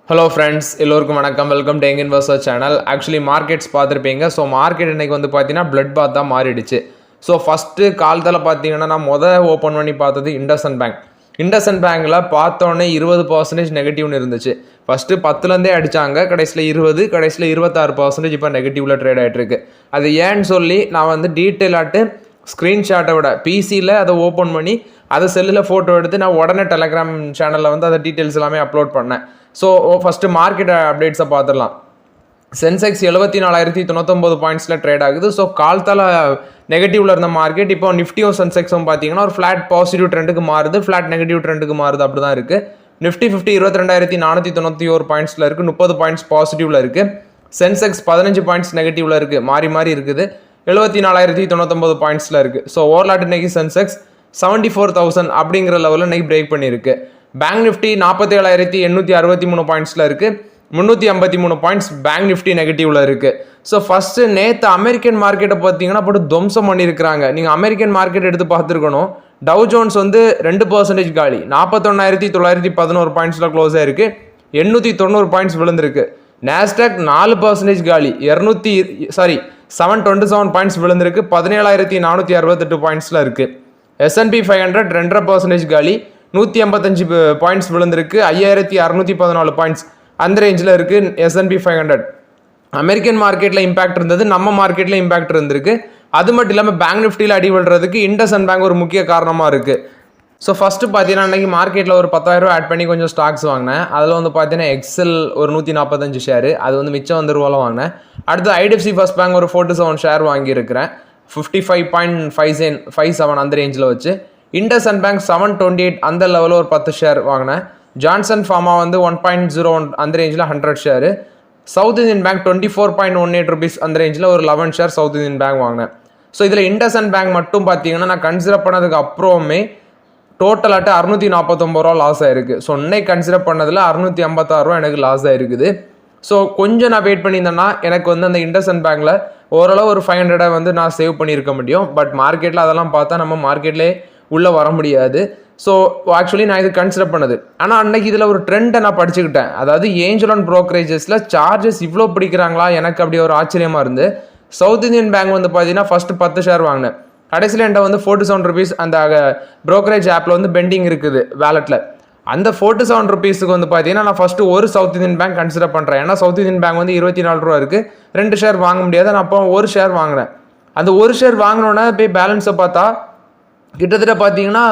Hello friends, எல்லோருக்கும் வணக்கம். Welcome to young investor channel. Actually markets பார்த்துருப்பீங்க. ஸோ மார்க்கெட் இன்றைக்கி வந்து பார்த்தீங்கன்னா பிளட் பாத் தான் மாறிடுச்சு. ஸோ ஃபஸ்ட்டு காலத்தில் பார்த்தீங்கன்னா நான் ஓப்பன் பண்ணி பார்த்தது இண்டஸ்இண்ட் பேங்க். இண்டஸ்இண்ட் பேங்க்கில் பார்த்தோன்னே 20% நெகட்டிவ்னு இருந்துச்சு. ஃபஸ்ட்டு 10லேருந்தே அடித்தாங்க, கடைசியில் 20, கடைசியில் 26% இப்போ நெகட்டிவில் ட்ரேட் ஆகிட்டுருக்கு. அது ஏன்னு சொல்லி நான் வந்து டீட்டெயிலாட்டு ஸ்க்ரீன்ஷாட்டை விட பிசியில் அதை ஓப்பன் பண்ணி அதை செல்லில் ஃபோட்டோ எடுத்து நான் உடனே டெலகிராம் சேனலில் வந்து அதை டீட்டெயில்ஸ் எல்லாமே அப்லோட் பண்ணேன். ஸோ ஃபஸ்ட்டு மார்க்கெட் அப்டேட்ஸை பார்த்துடலாம். சென்செக்ஸ் 74,099 பாயிண்ட்ஸில் ட்ரேட் ஆகுது. ஸோ காலத்தால் நெகட்டிவில் இருந்த மார்க்கெட் இப்போ நிஃப்டியும் சென்செக்ஸும் பார்த்தீங்கன்னா ஒரு ஃப்ளாட் பாசிட்டிவ் ட்ரெண்டுக்கு மாறுது, ஃப்ளாட் நெகட்டிவ் ட்ரெண்டுக்கு மாறுது. அப்படி தான் இருக்குது. நிஃப்டி 50 22,491 பாயிண்ட்ஸில் இருக்குது, 30 பாயிண்ட்ஸ் பாசிட்டிவில் இருக்குது. சென்செக்ஸ் 15 பாயிண்ட்ஸ் நெகட்டிவில் இருக்குது, மாறி மாறி இருக்குது. 74,099 பாயிண்ட்ஸில் இருக்குது. ஸோ ஓவர்லாட் இன்னைக்கு சென்செக்ஸ் 74,000 அப்படிங்கிற லெவலில் இன்னைக்கு பிரேக் பண்ணியிருக்கு. பேங்க் நிஃப்டி 47,863 பாயிண்ட்ஸில் இருக்குது, 353 பாயிண்ட்ஸ் பேங்க் நிஃப்டி நெகட்டிவில் இருக்குது. ஸோ ஃபஸ்ட்டு நேற்று அமெரிக்கன் மார்க்கெட்டை பார்த்தீங்கன்னா போட்டு துவம்சம் பண்ணியிருக்கிறாங்க. நீங்கள் அமெரிக்கன் மார்க்கெட் எடுத்து பார்த்துருக்கணும். டவ் ஜோன்ஸ் வந்து 2% காலி, 41,911 பாயிண்ட்ஸில் க்ளோஸ் ஆகிருக்கு, 890 பாயிண்ட்ஸ் விழுந்திருக்கு. நாஸ்டாக் 4% காலி, 727 பாயிண்ட்ஸ் விழுந்திருக்கு, 17,468 பாயிண்ட்ஸில் இருக்குது. S&P 500 2.5% காலி, 185 பாயிண்ட்ஸ் விழுந்திருக்கு, 5,614 பாயிண்ட்ஸ் அந்த ரேஞ்சில் இருக்குது S&P 500. அமெரிக்கன் மார்க்கெட்டில் இம்பாக்ட் இருந்தது, நம்ம மார்க்கெட்டில் இம்பாக்ட் இருந்திருக்கு. அது மட்டும் இல்லாமல் பேங்க் நிஃப்டியில் அடி விழுறதுக்கு இண்டஸ்இண்ட் பேங்க் ஒரு முக்கிய காரணமாக இருக்குது. ஸோ ஃபஸ்ட்டு பார்த்தீங்கன்னா இன்றைக்கி மார்க்கெட்டில் ஒரு 10,000 ஆட் பண்ணி கொஞ்சம் ஸ்டாக்ஸ் வாங்கினேன். அதில் வந்து பார்த்தீங்கன்னா எக்ஸல் ஒரு 145 ஷேரு, அது வந்து மிச்சம் வந்து ரூபாவில் வாங்கினேன். அடுத்து IDFC ஃபர்ஸ்ட் பேங்க் ஒரு 47 ஷேர் வாங்கியிருக்கிறேன், 55.57 அந்த ரேஞ்சில் வச்சு. இண்டஸ்இண்ட் பேங்க் 728 அந்த லெவலில் ஒரு 10 ஷேர் வாங்கினேன். ஜான்சன் ஃபார்மா வந்து 1.01 அந்த ரேஞ்சில் 100 share. South Indian bank 24.18 rupees அந்த ரேஞ்சில் ஒரு 11 ஷேர் சவுத் இந்தியன் பேங்க் வாங்கினேன். ஸோ இதில் இண்டஸ்இண்ட் பேங்க் மட்டும் பார்த்தீங்கன்னா நான் கன்சிடர் பண்ணதுக்கு அப்புறமே டோட்டலாட்டு 649 ரூபா லாஸ் ஆகிருக்கு. ஸோ இன்னைக்கு கன்சிடர் பண்ணதில் 656 ரூபா எனக்கு லாஸ் ஆகிருக்குது. ஸோ கொஞ்சம் நான் வெயிட் பண்ணியிருந்தேன்னா எனக்கு வந்து அந்த இண்டஸ்இண்ட் பேங்க்கில் ஓரளவு ஒரு 500 வந்து நான் சேவ் பண்ணியிருக்க முடியும். பட் மார்க்கெட்டில் அதெல்லாம் பார்த்தா நம்ம மார்க்கெட்லேயே உள்ளே வர முடியாது. ஸோ ஆக்சுவலி நான் இது கன்சிடர் பண்ணது. ஆனால் அன்னைக்கு இதில் ஒரு ட்ரெண்டை நான் படிச்சுக்கிட்டேன். அதாவது ஏஞ்சல் அண்ட் ப்ரோக்கரேஜஸில் சார்ஜஸ் இவ்வளோ பிடிக்கிறாங்களா, எனக்கு அப்படி ஒரு ஆச்சரியமாக இருந்து. சவுத் இந்தியன் பேங்க் வந்து பார்த்தீங்கன்னா ஃபஸ்ட்டு 10 ஷேர் வாங்கினேன். கடைசியில் என்கிட்ட வந்து 47 rupees அந்த ப்ரோக்கரேஜ் ஆப்பில் வந்து பெண்டிங் இருக்குது வேலெட்டில். அந்த 47 rupeesக்கு வந்து பார்த்தீங்கன்னா நான் ஃபஸ்ட்டு ஒரு சவுத் இந்தியன் பேங்க் கன்சிடர் பண்ணுறேன். ஏன்னா சவுத் இந்தியன் பேங்க் வந்து 24 ரூபா இருக்குது, 2 ஷேர் வாங்க முடியாது. நான் அப்போ ஒரு ஷேர் வாங்கினேன். அந்த ஒரு ஷேர் வாங்கினோன்னே போய் பேலன்ஸை பார்த்தா கிட்டத்தட்ட பார்த்தீங்கன்னா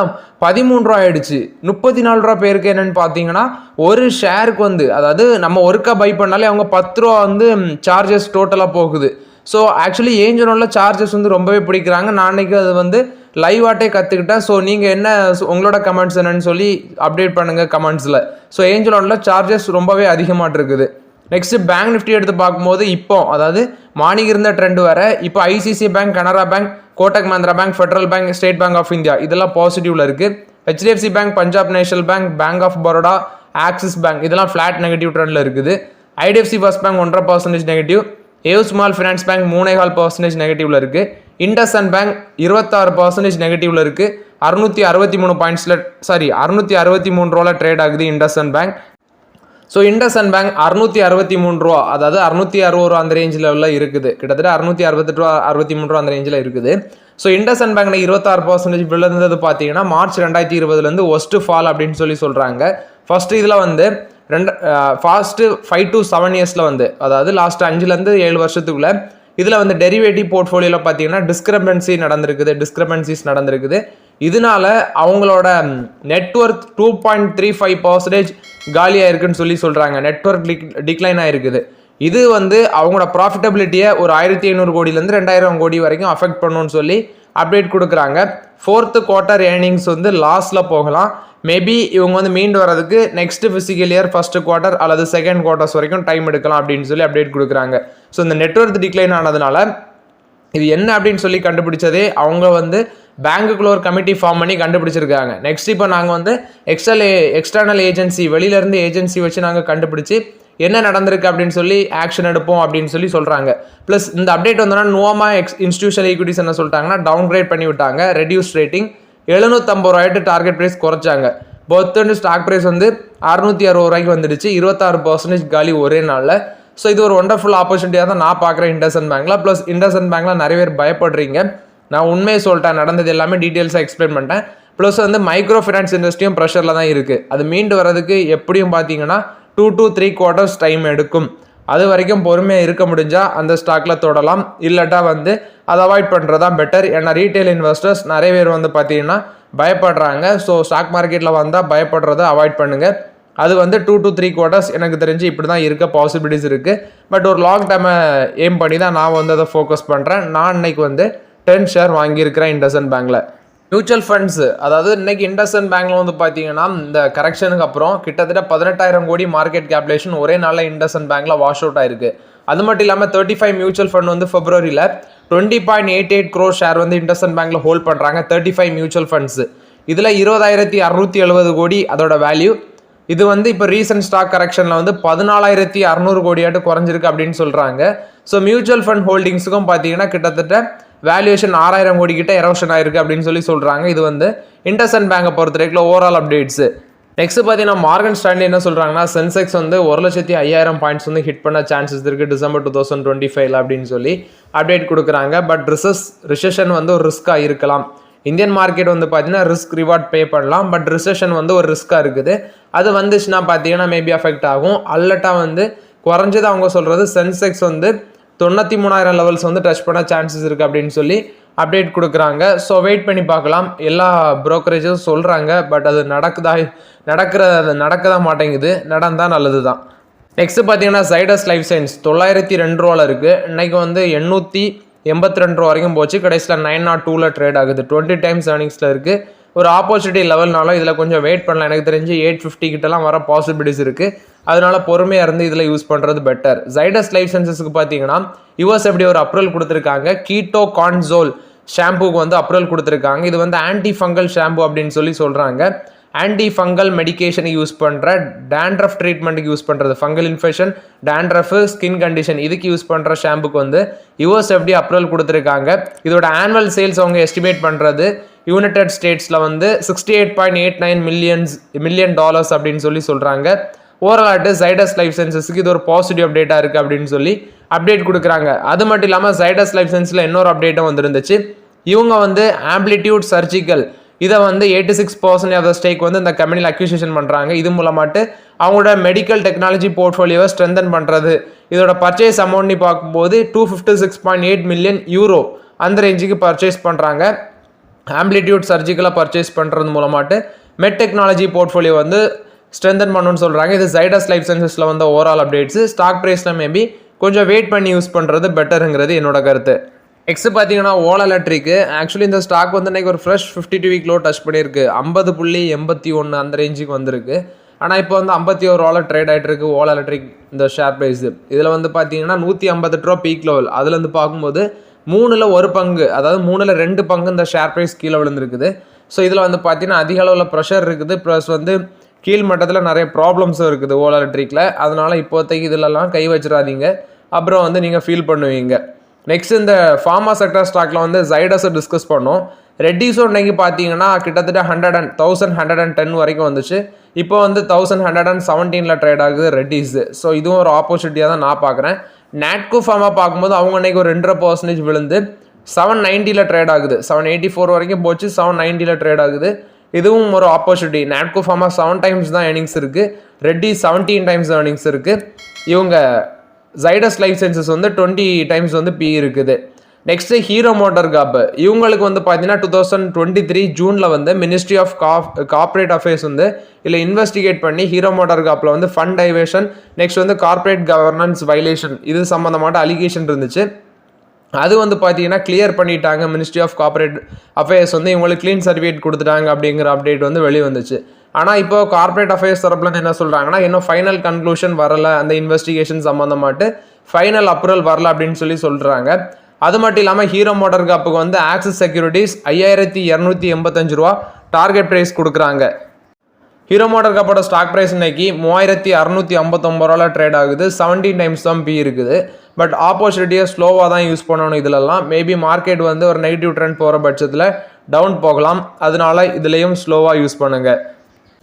13 ரூபா ஆயிடுச்சு. 34 ரூபா பேருக்கு என்னென்னு பார்த்தீங்கன்னா ஒரு ஷேருக்கு வந்து, அதாவது நம்ம ஒருக்கா பை பண்ணாலே அவங்க 10 ரூபா வந்து சார்ஜஸ் டோட்டலாக போகுது. ஸோ ஆக்சுவலி ஏஞ்சலோனில் சார்ஜஸ் வந்து ரொம்பவே பிடிக்கிறாங்க. நான் அன்றைக்கி அது வந்து லைவாட்டே கற்றுக்கிட்டேன். ஸோ நீங்கள் என்ன உங்களோட கமெண்ட்ஸ் என்னன்னு சொல்லி அப்டேட் பண்ணுங்கள் கமெண்ட்ஸில். ஸோ ஏஞ்சலோனில் சார்ஜஸ் ரொம்பவே அதிகமாக இருக்குது. நெக்ஸ்ட்டு பேங்க் நிஃப்டி எடுத்து பார்க்கும்போது இப்போ, அதாவது மார்னிங் இருந்த ட்ரெண்ட் வர இப்போ ICICI bank, Canara bank, Kotak Mahindra bank, federal bank, state bank of India இதெல்லாம் பாசிட்டிவ்ல இருக்குது. HDFC bank, Punjab national bank, bank of Baroda, axis bank இதெல்லாம் ஃப்ளாட் நெகட்டிவ் ட்ரெண்டில் இருக்குது. IDFC first bank 1.5% negative, AU small finance bank 3.5% நெகட்டிவ்ல இருக்குது. இண்டஸ்இண்ட் பேங்க் 26% நெகட்டிவ்ல இருக்குது. 663 பாயிண்ட்ஸில் 663 ரூபாவில் ட்ரேட் ஆகுது IndusInd bank. So IndusInd bank 663 ரூபா, அதாவது 660 ரூபா அந்த ரேஞ்சில் இருக்குது. கிட்டத்தட்ட 668 ரூபா 63 ரூபா அந்த ரேஞ்சில் இருக்குது. ஸோ இண்டஸ்இண்ட் பேங்க்ல 26% விழுந்தது பார்த்தீங்கன்னா மார்ச் 2020 ஒஸ்ட் ஃபால் அப்படின்னு சொல்லி சொல்கிறாங்க. ஃபர்ஸ்ட் இதில் வந்து ஃபாஸ்ட்டு 5 to 7 இயர்ஸில் வந்து, அதாவது லாஸ்ட் 5 to 7 வருஷத்துக்குள்ள இதில் வந்து டெரிவேட்டிவ் போர்ட்ஃபோலியோவில் பார்த்தீங்கன்னா டிஸ்கிரபன்சிஸ் நடந்திருக்குது. இதனால அவங்களோட நெட்ஒர்க் 2.35% காலியாக இருக்குன்னு சொல்லி சொல்கிறாங்க. நெட்ஒர்க் டிக்ளைன் ஆகிருக்குது. இது வந்து அவங்களோட ப்ராஃபிட்டபிலிட்டியை ஒரு 1,500 கோடியிலேருந்து 2,000 கோடி வரைக்கும் அஃபெக்ட் பண்ணணும்னு சொல்லி அப்டேட் கொடுக்குறாங்க. 4th குவார்ட்டர் ஏர்னிங்ஸ் வந்து லாஸில் போகலாம். மேபி இவங்க வந்து மீண்டு வரதுக்கு next physical year 1st quarter அல்லது 2nd குவார்ட்டர்ஸ் வரைக்கும் டைம் எடுக்கலாம் அப்படின்னு சொல்லி அப்டேட் கொடுக்குறாங்க. ஸோ இந்த நெட்ஒர்க் டிக்ளைன் ஆனதுனால இது என்ன அப்படின்னு சொல்லி கண்டுபிடிச்சதே அவங்க வந்து பேங்குக்குள்ள ஒரு கமிட்டி ஃபார்ம் பண்ணி கண்டுபிடிச்சிருக்காங்க. நெக்ஸ்ட் இப்போ நாங்கள் வந்து எக்ஸ்டர்னல் ஏஜென்சி, வெளியிலேருந்து ஏஜென்சி வச்சு நாங்கள் கண்டுபிடிச்சி என்ன நடந்திருக்கு அப்படின்னு சொல்லி ஆக்ஷன் எடுப்போம் அப்படின்னு சொல்லி சொல்கிறாங்க. ப்ளஸ் இந்த அப்டேட் வந்தோன்னா நோமா இன்ஸ்டிடியூஷனல் ஈக்விட்டிஸ் என்ன சொல்லிட்டாங்கன்னா டவுன் கிரேட் பண்ணி விட்டாங்க. ரெடியூஸ் ரேட்டிங் 750 ரூபாய்ட்டு டார்கெட் ப்ரைஸ் குறைச்சாங்க. பொத்து ஸ்டாக் ப்ரைஸ் வந்து 660 ரூபாய்க்கு வந்துடுச்சு. 26% காலி ஒரே நாளில். ஸோ இது ஒரு ஒண்டர்ஃபுல் ஆப்பர்ச்சுனிட்டியாக தான் நான் பார்க்குறேன் இண்டஸ்இண்ட் பேங்க்கில். ப்ளஸ் இண்டஸ்இண்ட் பேங்க்கில் நிறைய பேர் பயப்படுறீங்க. நான் உண்மையை சொல்லிட்டேன், நடந்தது எல்லாமே டீட்டெயில்ஸாக எக்ஸ்பிளைன் பண்ணிட்டேன். ப்ளஸ் வந்து மைக்ரோ ஃபினான்ஸ் இண்டஸ்ட்ரியும் ப்ரெஷரில் தான் இருக்குது. அது மீண்டு வரதுக்கு எப்படியும் பார்த்தீங்கன்னா 2 to 3 quarters டைம் எடுக்கும். அது வரைக்கும் பொறுமையாக இருக்க முடிஞ்சால் அந்த ஸ்டாக்கில் தொடலாம். இல்லாட்டா வந்து அதை அவாய்ட் பண்ணுறது தான் பெட்டர். ஏன்னா ரீட்டைல் இன்வெஸ்டர்ஸ் நிறைய பேர் வந்து பார்த்தீங்கன்னா பயப்படுறாங்க. ஸோ ஸ்டாக் மார்க்கெட்டில் வந்தால் பயப்படுறதை அவாய்ட் பண்ணுங்கள். அது வந்து 2 to 3 quarters எனக்கு தெரிஞ்சு இப்படி தான் இருக்க பாசிபிலிட்டிஸ் இருக்குது. பட் ஒரு லாங் டைமை எய்ம் பண்ணி தான் நான் வந்து அதை ஃபோக்கஸ் பண்ணுறேன். நான் இன்னைக்கு வந்து 10 ஷேர் வாங்கியிருக்கிறேன் இண்டஸ்இண்ட் பேங்க்கில். மியூச்சுவல் ஃபண்ட்ஸ், அதாவது இன்னைக்கு இண்டஸ்இண்ட் பேங்க்ல வந்து பார்த்தீங்கன்னா இந்த கரெக்ஷனுக்கு அப்புறம் கிட்டத்தட்ட 18,000 கோடி மார்க்கெட் கேப்லேஷன் ஒரே நாளில் இண்டஸ்இண்ட் பேங்க்ல வாஷ் அவுட் ஆயிருக்கு. அது மட்டும் இல்லாமல் 35 மியூச்சுவல் ஃபண்ட் வந்து பிப்ரவரியில் 20.88 crore ஷேர் வந்து இண்டஸ்இண்ட் பேங்க்ல ஹோல்ட் பண்ணுறாங்க. 35 மியூச்சுவல் ஃபண்ட்ஸ், இதில் 20,670 கோடி அதோட வேல்யூ. இது வந்து இப்போ ரீசன்ட் ஸ்டாக் கரெக்ஷனில் வந்து 14,600 கோடியாட்டு குறைஞ்சிருக்கு அப்படின்னு சொல்கிறாங்க. ஸோ மியூச்சுவல் ஃபண்ட் ஹோல்டிங்ஸுக்கும் பார்த்தீங்கன்னா கிட்டத்தட்ட வேல்யூஷன் 6,000 கோடி கிட்ட எரோஷன் ஆயிருக்கு அப்படின்னு சொல்கிறாங்க. இது வந்து இண்டஸ்இண்ட் பேங்கை பொறுத்த வரைக்கும் ஓவரால் அப்டேட்ஸ். நெக்ஸ்ட் பார்த்தீங்கன்னா மார்கன் ஸ்டான்லி என்ன சொல்கிறாங்கன்னா சென்செக்ஸ் வந்து 1,05,000 பாயிண்ட்ஸ் வந்து ஹிட் பண்ண சான்சஸ் இருக்குது டிசம்பர் 2025 அப்படின்னு சொல்லி அப்டேட் கொடுக்குறாங்க. பட் ரிசெஷன் வந்து ஒரு ரிஸ்க்காக இருக்கலாம். இந்தியன் மார்க்கெட் வந்து பார்த்தீங்கன்னா ரிஸ்க் ரிவார்ட் பே பண்ணலாம். பட் ரிசெஷன் வந்து ஒரு ரிஸ்க்காக இருக்குது. அது வந்துச்சுன்னா பார்த்தீங்கன்னா மேபி அஃபெக்ட் ஆகும். அல்லட்டா வந்து குறைஞ்சது அவங்க சொல்கிறது சென்செக்ஸ் வந்து 93,000 லெவல்ஸ் வந்து டச் பண்ண சான்சஸ் இருக்குது அப்படின்னு சொல்லி அப்டேட் கொடுக்குறாங்க. ஸோ வெயிட் பண்ணி பார்க்கலாம். எல்லா ப்ரோக்கரேஜும் சொல்கிறாங்க. பட் அது நடக்கதான் மாட்டேங்குது. நடந்தால் நல்லது தான். நெக்ஸ்ட் பார்த்தீங்கன்னா ஜைடஸ் லைஃப் சயின்ஸ் 902 ரூபாவில் இருக்குது. இன்றைக்கி வந்து 882 ரூபா வரைக்கும் போச்சு. கடைசியில் 902ல் ட்ரேட் ஆகுது. 20 times ஏர்னிங்ஸில் இருக்குது. ஒரு ஆப்பர்ச்சுனிட்டி லெவல்னாலும் இதில் கொஞ்சம் வெயிட் பண்ணலாம். எனக்கு தெரிஞ்சு 850 கிட்டலாம் வர பாசிபிலிட்டிஸ் இருக்குது. அதனால பொறுமையாக இருந்து இதில் யூஸ் பண்ணுறது பெட்டர். ஜைடஸ் லைஃப் சயின்சஸ்க்கு பார்த்தீங்கன்னா யூஎஸ்எஃப்டி ஒரு அப்ரூவல் கொடுத்துருக்காங்க. கீட்டோ கான்சோல் ஷாம்புக்கு வந்து அப்ரூவல் கொடுத்துருக்காங்க. இது வந்து ஆன்டி ஃபங்கல் ஷாம்பு அப்படின்னு சொல்கிறாங்க. ஆன்டி ஃபங்கல் மெடிக்கேஷன் யூஸ் பண்ணுற, டேண்ட்ரஃப் ட்ரீட்மெண்ட்டுக்கு யுஸ் பண்ணுறது, fungal infection, dandruff, skin condition இதுக்கு யூஸ் பண்ணுற ஷாம்புக்கு வந்து யூஎஸ்எஃப்டி அப்ரூவல் கொடுத்துருக்காங்க. இதோட ஆனுவல் சேல்ஸ் அவங்க எஸ்டிமேட் பண்ணுறது யுனைடெட் ஸ்டேட்ஸில் வந்து $68.89 மில்லியன் அப்படின்னு சொல்கிறாங்க. ஓவராலாட்டு ஜைடஸ் லைஃப் சயின்சஸ்க்கு இது ஒரு பாசிட்டிவ் அப்டேட்டாக இருக்குது அப்படின்னு சொல்லி அப்டேட் கொடுக்குறாங்க. அது மட்டும் இல்லாமல் ஜைடஸ் லைஃப் சயின்ஸில் இன்னொரு அப்டேட்டும் வந்துருந்துச்சு. இவங்க வந்து ஆம்பிளிடியூட் சர்ஜிக்கல் இதை வந்து 86% ஆஃப் த ஸ்டேக் வந்து இந்த கம்பெனியில் அக்யூசியேஷன் பண்ணுறாங்க. இது மூலமாட்டு அவங்களோட மெடிக்கல் டெக்னாலஜி போர்ட்ஃபோலியோவை ஸ்ட்ரென்தன் பண்ணுறது. இதோட பர்ச்சேஸ் அமௌண்ட்னு பார்க்கும்போது €256.8 மில்லியன் அந்த ரேஞ்சுக்கு பர்ச்சேஸ் பண்ணுறாங்க. ஆம்பிளிடியூட் சர்ஜிக்கலாக பர்ச்சேஸ் பண்ணுறது மூலமாட்டு மெட் டெக்னாலஜி போர்ட்ஃபோலியோ வந்து ஸ்ட்ரென்தன் பண்ணணும்னு சொல்கிறாங்க. இது ஜைடஸ் லைஃப் சயின்சஸில் வந்து ஓவரால் அப்டேட்ஸ். ஸ்டாக் ப்ரைஸில் மேபி கொஞ்சம் வெயிட் பண்ணி யூஸ் பண்ணுறது பெட்டருங்கிறது என்னோட கருத்து. நெக்ஸ்ட் பார்த்தீங்கன்னா ஓலா எலக்ட்ரிக்கு. ஆக்சுவலி இந்த ஸ்டாக் வந்து இன்றைக்கி ஒரு ஃப்ரெஷ் 52 வீக் லோ டச் பண்ணியிருக்கு. 50.81 அந்த ரேஞ்சுக்கு வந்திருக்கு. ஆனால் இப்போ வந்து 51 ரூபாவில் ட்ரேட் ஆகிட்டு இருக்கு ஓலா எலக்ட்ரிக் இந்த ஷேர் ப்ரைஸு. இதில் வந்து பார்த்தீங்கன்னா 158 ரூபா பீக் லெவல். அதுலேருந்து பார்க்கும்போது 3ல் 1 பங்கு, அதாவது 3ல் 2 பங்கு இந்த ஷேர் ப்ரைஸ் கீழே விழுந்துருக்குது. ஸோ இதில் வந்து பார்த்தீங்கன்னா அதிக அளவில் ப்ரெஷர் இருக்குது. ப்ளஸ் வந்து கீழ் மட்டத்தில் நிறைய ப்ராப்ளம்ஸும் இருக்குது ஓலா எலக்ட்ரிக்கில். அதனால் இப்போதைக்கு இதிலெல்லாம் கை வச்சிடாதீங்க. அப்புறம் வந்து நீங்கள் ஃபீல் பண்ணுவீங்க. நெக்ஸ்ட் இந்த ஃபார்மா செக்டர் ஸ்டாக்ல வந்து ஜைடஸை டிஸ்கஸ் பண்ணோம். ரெட்டிஸும் இன்னைக்கு பார்த்தீங்கன்னா கிட்டத்தட்ட 1,110 வரைக்கும் வந்துச்சு. இப்போ வந்து 1,117ல் ட்ரேட் ஆகுது ரெட்டிஸ். ஸோ இதுவும் ஒரு ஆப்பர்ச்சுனிட்டியாக தான் நான் பார்க்குறேன். நாட்கோ ஃபார்மா பார்க்கும்போது அவங்க இன்னைக்கு ஒரு 2.5% விழுந்து 790ல் ட்ரேட் ஆகுது. 784 வரைக்கும் போச்சு, 790ல் ட்ரேட் ஆகுது. இதுவும் ஒரு ஆப்பர்ச்சுனிட்டி. நாட்கோ ஃபார்மா 7 times தான் ஏர்னிங்ஸ் இருக்குது. ரெட்டி 17 times ஏர்னிங்ஸ் இருக்குது. இவங்க ஜைடஸ் லைஃப் சயின்சஸ் வந்து 20 times வந்து பி இருக்குது. நெக்ஸ்ட் ஹீரோ மோட்டார் காப். இவங்களுக்கு வந்து பார்த்தீங்கன்னா 2023 ஜூனில் வந்து மினிஸ்ட்ரி ஆஃப் கார்ப்பரேட் அஃபேர்ஸ் வந்து இல்லை இன்வெஸ்டிகேட் பண்ணி ஹீரோ மோட்டார் காப்பில் வந்து ஃபண்ட் டைவர்ஷன், நெக்ஸ்ட் வந்து கார்ப்பரேட் கவர்னன்ஸ் வைலேஷன் இது சம்மந்தமான அலிகேஷன் இருந்துச்சு. அது வந்து பார்த்தீங்கன்னா கிளியர் பண்ணிட்டாங்க. மினிஸ்ட்ரி ஆஃப் கார்ப்பரேட் அஃபேர்ஸ் வந்து இவங்களுக்கு க்ளீன் சர்டிஃபிகேட் கொடுத்துட்டாங்க அப்படிங்கிற அப்டேட் வந்து வெளியே வந்துச்சு. ஆனால் இப்போ கார்ப்பரேட் அஃபேர்ஸ் தரப்புலேருந்து என்ன சொல்கிறாங்கன்னா இன்னும் ஃபைனல் கன்க்ளூஷன் வரலை, அந்த இன்வெஸ்டிகேஷன் சம்மந்தமாட்டு ஃபைனல் அப்ரூவல் வரல அப்படின்னு சொல்கிறாங்க. அது மட்டும் இல்லாமல் ஹீரோ மோட்டார் காப்புக்கு வந்து ஆக்சிஸ் செக்யூரிட்டிஸ் 5,285 ரூபா டார்கெட் ப்ரைஸ் கொடுக்குறாங்க. ஹீரோ மோட்டார் காப்போட ஸ்டாக் ப்ரைஸ் இன்னைக்கு 3,659 ரூபாவில் ட்ரேட் ஆகுது. 17 times தான் பி இருக்குது. பட் ஆப்பர்ச்சுனிட்டியை ஸ்லோவாக தான் யூஸ் பண்ணணும். இதிலெல்லாம் மேபி மார்க்கெட் வந்து ஒரு நெகட்டிவ் ட்ரெண்ட் போகிற பட்சத்தில் டவுன் போகலாம். அதனால இதுலேயும் ஸ்லோவாக யூஸ் பண்ணுங்கள்.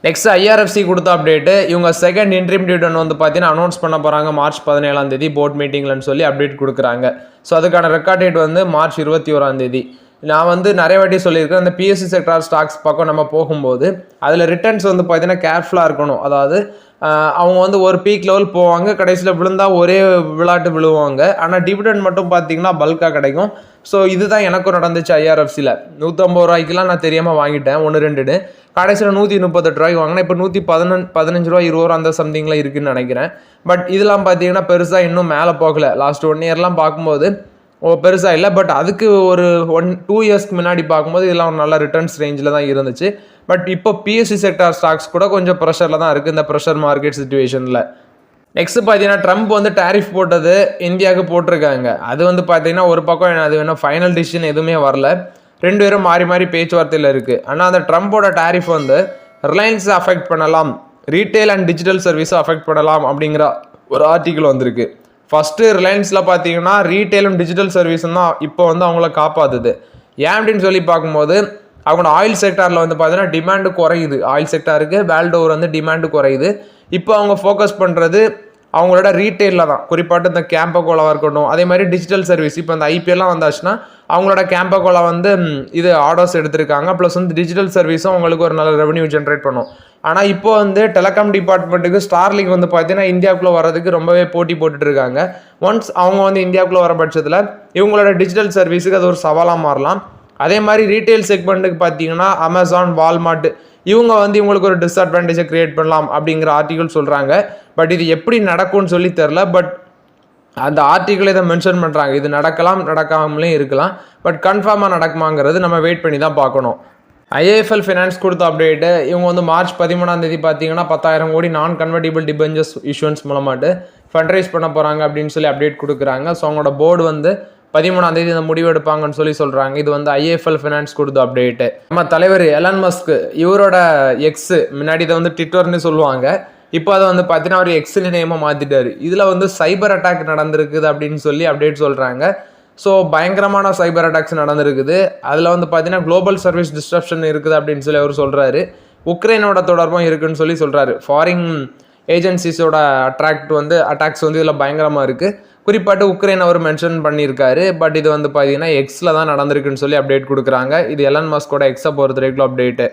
நெக்ஸ்ட் ஐஆர்எஃப்சி கொடுத்த அப்டேட்டு, இவங்க செகண்ட் இன்ட்ரீம் டிவிடெண்ட் வந்து பார்த்தீங்கன்னா அனௌன்ஸ் பண்ண போகிறாங்க மார்ச் 17 போர்ட் மீட்டிங்லன்னு சொல்லி அப்டேட் கொடுக்குறாங்க. ஸோ அதுக்கான ரெக்கார்ட் டேட் வந்து மார்ச் 21. நான் வந்து நிறைய வாட்டி சொல்லியிருக்கேன், அந்த பிஎஸ்சி செக்டார் ஸ்டாக்ஸ் பக்கம் நம்ம போகும்போது அதில் ரிட்டர்ன்ஸ் வந்து பார்த்தீங்கன்னா கேர்ஃபுல்லாக இருக்கணும். அதாவது அவங்க வந்து ஒரு பீக் லெவல் போவாங்க, கடைசியில் விழுந்தால் ஒரே விளையாட்டு விழுவாங்க. ஆனால் டிவிடெண்ட் மட்டும் பார்த்தீங்கன்னா பல்காக கிடைக்கும். ஸோ இதுதான் எனக்கும் நடந்துச்சு ஐஆர்எஃப்சியில். 150 ரூபாய்க்குலாம் நான் தெரியாமல் வாங்கிட்டேன் 1-2ன்னு. கடைசியில் 138 ரூபாய்க்கு வாங்கினேன். இப்போ 115 ரூபா 20 ரூபா அந்த சம்திங்கில் இருக்குதுன்னு நினைக்கிறேன். பட் இதெல்லாம் பார்த்தீங்கன்னா பெருசாக இன்னும் மேலே போகலை. லாஸ்ட் 1 இயர்லாம் பார்க்கும்போது பெருசாக இல்லை. பட் அதுக்கு ஒரு 1-2 இயர்ஸ்க்கு முன்னாடி பார்க்கும்போது இதெல்லாம் ஒரு நல்ல ரிட்டர்ன்ஸ் ரேஞ்சில் தான் இருந்துச்சு. பட் இப்போ பிஎஸ்சி செக்டார் ஸ்டாக்ஸ் கூட கொஞ்சம் ப்ரெஷரில் தான் இருக்குது இந்த ப்ரெஷர் மார்க்கெட் சுச்சுவேஷனில். நெக்ஸ்ட் பார்த்தீங்கன்னா ட்ரம்ப் வந்து டேரிஃப் போட்டது இந்தியாவுக்கு போட்டிருக்காங்க. அது வந்து பார்த்தீங்கன்னா ஒரு பக்கம் அது வேணும், ஃபைனல் டிசிஷன் எதுவுமே வரல. 2 பேரும் மாறி மாறி பேச்சுவார்த்தையில் இருக்குது. ஆனால் அந்த ட்ரம்போட டேரிஃப் வந்து ரிலையன்ஸை அஃபெக்ட் பண்ணலாம், ரீட்டைல் அண்ட் டிஜிட்டல் சர்வீஸை அஃபெக்ட் பண்ணலாம் அப்படிங்கிற ஒரு ஆர்டிக்கிள் வந்திருக்கு. ஃபஸ்ட்டு ரிலையன்ஸில் பார்த்தீங்கன்னா ரீட்டைலும் டிஜிட்டல் சர்வீஸும் தான் இப்போ வந்து அவங்கள காப்பாற்றுது. ஏன் அப்படின்னு சொல்லி பார்க்கும்போது அவங்களோட ஆயில் செக்டாரில் வந்து பார்த்தீங்கன்னா டிமாண்டு குறையுது. ஆயில் செக்டாருக்கு வேர்ல்டு ஓவர் வந்து டிமாண்டு குறையுது. இப்போ அவங்க ஃபோக்கஸ் பண்ணுறது அவங்களோட ரீட்டைலில் தான். குறிப்பாட்டு இந்த கேம்பகோலாவாக இருக்கட்டும், அதே மாதிரி டிஜிட்டல் சர்வீஸ். இப்போ இந்த ஐபிஎல்லாம் வந்தாச்சுன்னா அவங்களோட கேம்பகோலா வந்து இது ஆர்டர்ஸ் எடுத்திருக்காங்க. ப்ளஸ் வந்து டிஜிட்டல் சர்வீஸும் அவங்களுக்கு ஒரு நல்ல ரெவன்யூ ஜென்ரேட் பண்ணும். ஆனால் இப்போ வந்து டெலிகாம் டிபார்ட்மெண்ட்டுக்கு ஸ்டார்லிங்க் வந்து பார்த்தீங்கன்னா இந்தியாவுக்குள்ளே வரதுக்கு ரொம்பவே போட்டி போட்டுட்டு இருக்காங்க. ஒன்ஸ் அவங்க வந்து இந்தியாவுக்குள்ளே வர பட்சத்தில் இவங்களோட டிஜிட்டல் சர்வீஸுக்கு அது ஒரு சவாலாக மாறலாம். அதே மாதிரி ரீட்டைல் செக்மெண்ட்டுக்கு பார்த்தீங்கன்னா அமேசான், வால்மார்ட் இவங்க வந்து இவங்களுக்கு ஒரு டிஸ்அட்வான்டேஜை கிரியேட் பண்ணலாம் அப்படிங்கிற ஆர்டிகல் சொல்கிறாங்க. பட் இது எப்படி நடக்கும்னு சொல்லி தெரில. பட் அந்த ஆர்டிக்கிள் இதை மென்ஷன் பண்ணுறாங்க. இது நடக்கலாம், நடக்காமலே இருக்கலாம். பட் கன்ஃபார்மாக நடக்குமாங்கிறது நம்ம வெயிட் பண்ணி தான் பார்க்கணும். ஐஏஎஃப்எல் ஃபினான்ஸ் கொடுத்த அப்டேட்டு, இவங்க வந்து மார்ச் 13 பார்த்தீங்கன்னா 10,000 கோடி நான் கன்வெர்டிபிள் டிபெஞ்சர்ஸ் இஷ்யூன்ஸ் மூலமாட்டு ஃபண்ட்ரைஸ் பண்ண போகிறாங்க அப்படின்னு சொல்லி அப்டேட் கொடுக்குறாங்க. ஸோ அவங்களோட போர்டு வந்து 13 இந்த முடிவு எடுப்பாங்கன்னு சொல்லி சொல்கிறாங்க. இது வந்து ஐஏஎஃப்எல் ஃபினான்ஸ் கொடுத்த அப்டேட்டு. நம்ம தலைவர் எலான் மஸ்க், இவரோட எக்ஸ், முன்னாடி இதை வந்து ட்விட்டர்னு சொல்லுவாங்க, இப்போ அதை வந்து பார்த்தீங்கன்னா அவர் எக்ஸ்னு நேமாக மாற்றிட்டார். இதில் வந்து சைபர் அட்டாக் நடந்திருக்குது அப்படின்னு சொல்லி அப்டேட் சொல்கிறாங்க. ஸோ பயங்கரமான சைபர் அட்டாக்ஸ் நடந்திருக்குது. அதில் வந்து பார்த்தீங்கன்னா குளோபல் சர்வீஸ் டிஸ்ட்ரப்ஷன் இருக்குது அப்படின்னு சொல்லி அவர் சொல்கிறாரு. உக்ரைனோட தொடர்பும் இருக்குதுன்னு சொல்லி சொல்கிறாரு. ஃபாரின் ஏஜென்சிஸோட அட்டாக்ஸ் வந்து இதில் பயங்கரமாக இருக்குது. குறிப்பாட்டு உக்ரைன் அவர் மென்ஷன் பண்ணியிருக்காரு. பட் இது வந்து பார்த்தீங்கன்னா எக்ஸில் தான் நடந்திருக்குன்னு சொல்லி அப்டேட் கொடுக்குறாங்க. இது எலான் மஸ்கோட எக்ஸை பொறுத்த வரைக்கும் அப்டேட்டு.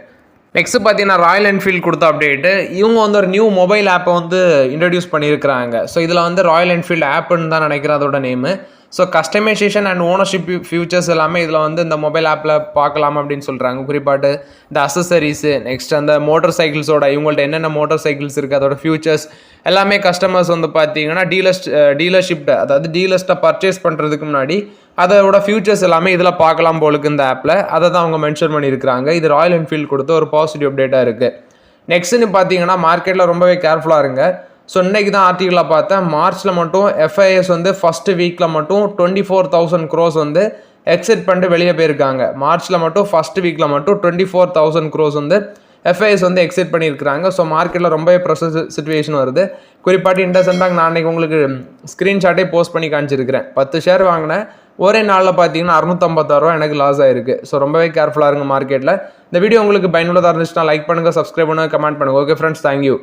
நெக்ஸ்ட் பார்த்தீங்கன்னா ராயல் என்ஃபீல்டு கொடுத்த அப்டேட்டு, இவங்க வந்து ஒரு நியூ மொபைல் ஆப்பை வந்து இன்ட்ரடியூஸ் பண்ணியிருக்கிறாங்க. ஸோ இதில் வந்து ராயல் என்ஃபீல்டு ஆப்புன்னு தான் நினைக்கிறேன் அதோட name. So customisation and ownership futures எல்லாமே இதில் வந்து இந்த மொபைல் ஆப்பில் பார்க்கலாம் அப்படின்னு சொல்கிறாங்க. குறிப்பாட்டு இந்த அசசரிஸு, நெக்ஸ்ட் அந்த மோட்டார் சைக்கிள்ஸோட இவங்கள்ட்ட என்னென்ன மோட்டார் சைக்கிள்ஸ் இருக்குது அதோட ஃபியூச்சர்ஸ் எல்லாமே கஸ்டமர்ஸ் வந்து பார்த்தீங்கன்னா டீலர்ஷிப்ட, அதாவது டீலர்ஸ்ட்டை பர்ச்சேஸ் பண்ணுறதுக்கு முன்னாடி அதோட ஃபியூச்சர்ஸ் எல்லாமே இதில் பார்க்கலாம் போலுக்கு இந்த ஆப்பில். அதை தான் அவங்க மென்ஷன் பண்ணியிருக்கிறாங்க. இது ராயல் என்ஃபீல்டு கொடுத்த ஒரு பாசிட்டிவ் அப்டேட்டாக இருக்குது. நெக்ஸ்ட்னு பார்த்தீங்கன்னா மார்க்கெட்டில் ரொம்பவே கேர்ஃபுல்லாக இருங்க. ஸோ இன்றைக்கி தான் ஆர்டிக்கலாக பார்த்தேன், மார்ச்சில் மட்டும் எஃப்ஐஎஸ் வந்து ஃபஸ்ட்டு வீக்கில் மட்டும் 24,000 crores வந்து எக்ஸிட் பண்ணிட்டு வெளியே போயிருக்காங்க. மார்ச்சில் மட்டும் ஃபஸ்ட்டு வீக்கில் மட்டும் 24,000 crores வந்து எஃப்ஐஎஸ் வந்து எக்ஸிட் பண்ணியிருக்கிறாங்க. ஸோ மார்க்கெட்டில் ரொம்பவே ப்ரெஷர் சிச்சுவேஷன் வருது. குறிப்பாட்டு இண்டஸ்இண்ட் பேங்க் நான் அன்றைக்கி உங்களுக்கு ஸ்க்ரீன்ஷாட்டே போஸ்ட் பண்ணி காமிச்சிருக்கிறேன். 10 ஷேர் வாங்கினேன், ஒரே நாளில் பார்த்தீங்கன்னா 656 ரூபா எனக்கு லாஸ் ஆயிருக்கு. ஸோ ரொம்பவே கேர்ஃபுல்லாக இருங்க மார்க்கெட்டில். இந்த வீடியோ உங்களுக்கு பயனுள்ளதாக இருந்துச்சுன்னா லைக் பண்ணுங்கள், சப்ஸ்கிரைப் பண்ணுங்கள், கமெண்ட் பண்ணுங்கள். Okay friends, thank you.